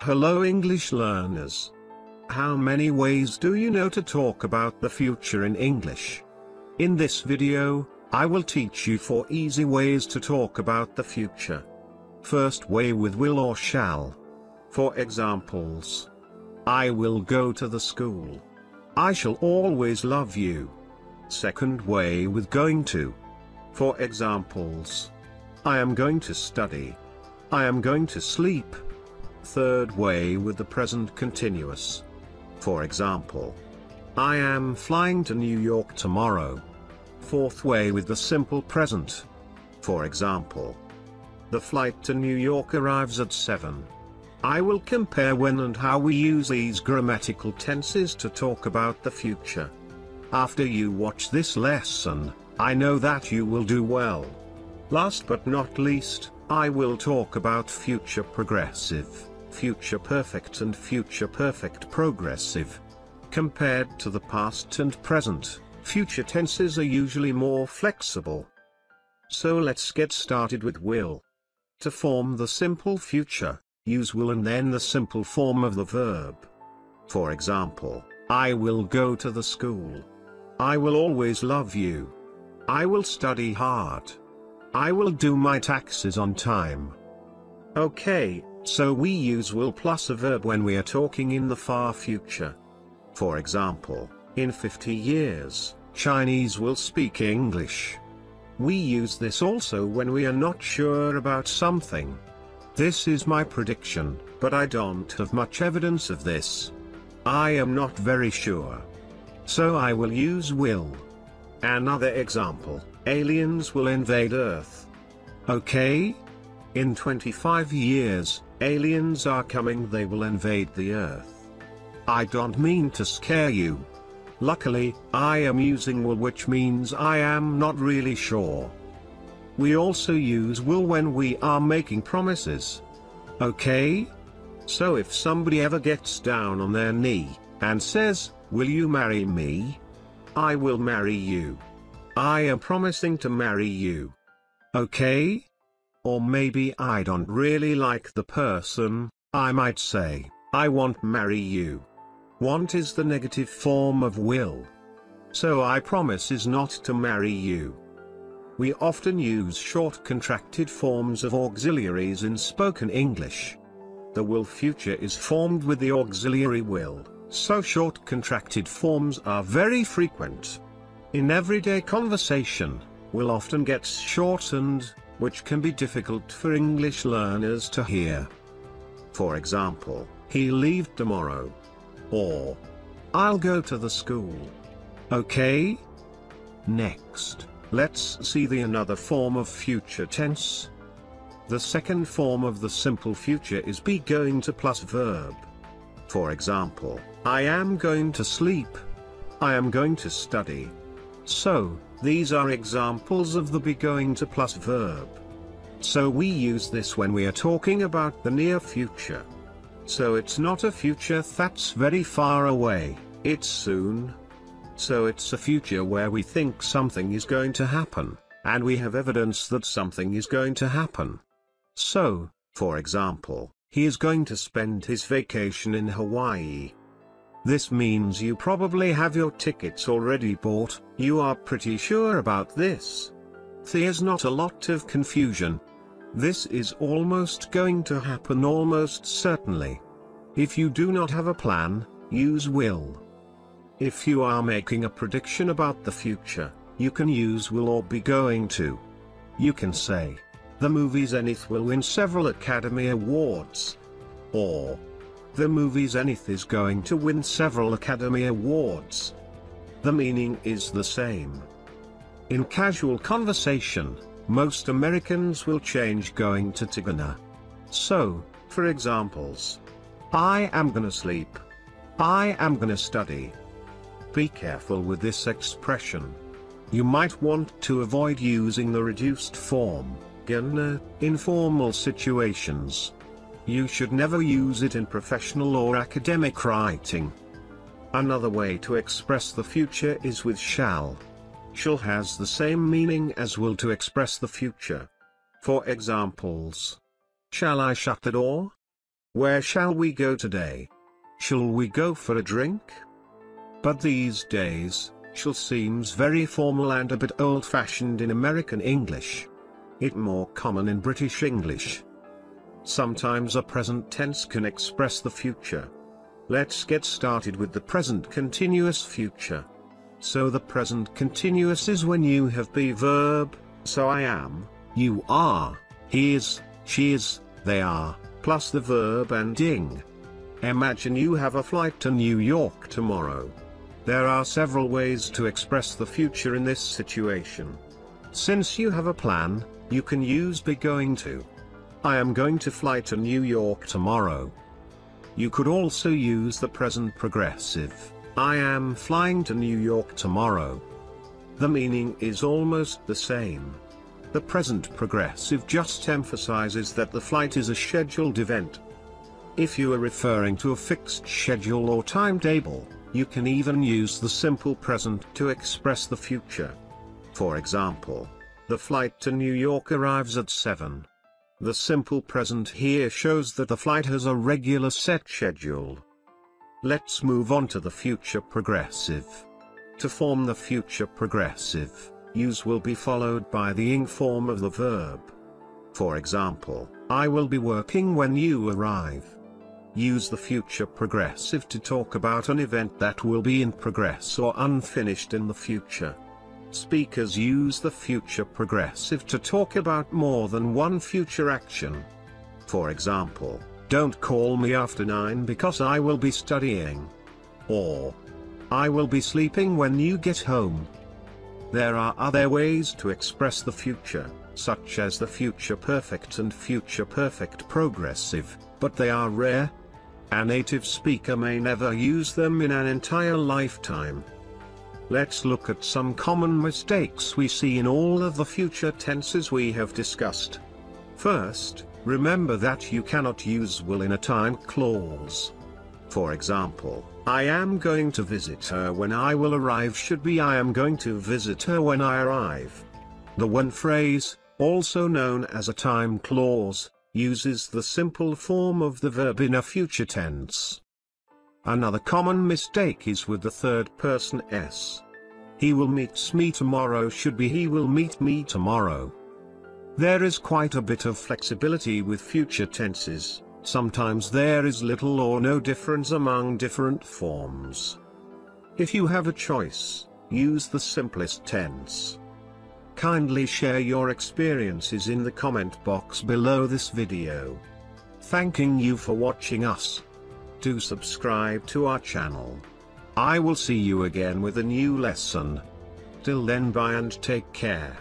Hello English learners. How many ways do you know to talk about the future in English? In this video, I will teach you 4 easy ways to talk about the future. First way, with will or shall. For examples: I will go to the school. I shall always love you. Second way, with going to. For examples: I am going to study. I am going to sleep. Third way, with the present continuous. For example: I am flying to New York tomorrow. Fourth way, with the simple present. For example: the flight to New York arrives at 7. I will compare when and how we use these grammatical tenses to talk about the future. After you watch this lesson, I know that you will do well. Last but not least, I will talk about future progressive, future perfect and future perfect progressive. Compared to the past and present, future tenses are usually more flexible. So let's get started with will. To form the simple future, use will and then the simple form of the verb. For example: I will go to the school. I will always love you. I will study hard. I will do my taxes on time. Okay, so we use will plus a verb when we are talking in the far future. For example, in 50 years, Chinese will speak English. We use this also when we are not sure about something. This is my prediction, but I don't have much evidence of this. I am not very sure. So I will use will. Another example: aliens will invade Earth. Okay? In 25 years, aliens are coming, they will invade the Earth. I don't mean to scare you. Luckily, I am using will, which means I am not really sure. We also use will when we are making promises. Okay? So if somebody ever gets down on their knee and says, "Will you marry me?" I will marry you. I am promising to marry you. Okay? Or maybe I don't really like the person, I might say, I won't marry you. Want is the negative form of will. So I promise is not to marry you. We often use short contracted forms of auxiliaries in spoken English. The will future is formed with the auxiliary will, so short contracted forms are very frequent. In everyday conversation, will often gets shortened, which can be difficult for English learners to hear. For example, he'll leave tomorrow. Or, I'll go to the school. Okay? Next, let's see the another form of future tense. The second form of the simple future is be going to plus verb. For example, I am going to sleep. I am going to study. So, these are examples of the be going to plus verb. So we use this when we are talking about the near future. So it's not a future that's very far away, it's soon. So it's a future where we think something is going to happen, and we have evidence that something is going to happen. So, for example, he is going to spend his vacation in Hawaii. This means you probably have your tickets already bought, you are pretty sure about this. There's not a lot of confusion. This is almost going to happen, almost certainly. If you do not have a plan, use will. If you are making a prediction about the future, you can use will or be going to. You can say, the movie Zenith will win several Academy Awards. Or, the movie Zenith is going to win several Academy Awards. The meaning is the same. In casual conversation, most Americans will change going to gonna. So, for examples: I am gonna sleep. I am gonna study. Be careful with this expression. You might want to avoid using the reduced form, gonna, in formal situations. You should never use it in professional or academic writing. Another way to express the future is with shall. Shall has the same meaning as will to express the future. For examples: shall I shut the door? Where shall we go today? Shall we go for a drink? But these days, shall seems very formal and a bit old-fashioned in American English. It more common in British English. Sometimes a present tense can express the future. Let's get started with the present continuous future. So the present continuous is when you have the verb, so I am, you are, he is, she is, they are, plus the verb and ing. Imagine you have a flight to New York tomorrow. There are several ways to express the future in this situation. Since you have a plan, you can use be going to. I am going to fly to New York tomorrow. You could also use the present progressive, I am flying to New York tomorrow. The meaning is almost the same. The present progressive just emphasizes that the flight is a scheduled event. If you are referring to a fixed schedule or timetable, you can even use the simple present to express the future. For example, the flight to New York arrives at 7. The simple present here shows that the flight has a regular set schedule. Let's move on to the future progressive. To form the future progressive, use will be followed by the ing form of the verb. For example, I will be working when you arrive. Use the future progressive to talk about an event that will be in progress or unfinished in the future. Speakers use the future progressive to talk about more than one future action. For example, don't call me after 9 because I will be studying. Or, I will be sleeping when you get home. There are other ways to express the future, such as the future perfect and future perfect progressive, but they are rare. A native speaker may never use them in an entire lifetime. Let's look at some common mistakes we see in all of the future tenses we have discussed. First, remember that you cannot use will in a time clause. For example, I am going to visit her when I will arrive should be I am going to visit her when I arrive. The when phrase, also known as a time clause, uses the simple form of the verb in a future tense. Another common mistake is with the third person s. He will meet me tomorrow should be he will meet me tomorrow. There is quite a bit of flexibility with future tenses. Sometimes there is little or no difference among different forms. If you have a choice, use the simplest tense. Kindly share your experiences in the comment box below this video. Thanking you for watching us. Do subscribe to our channel. I will see you again with a new lesson. Till then, bye and take care.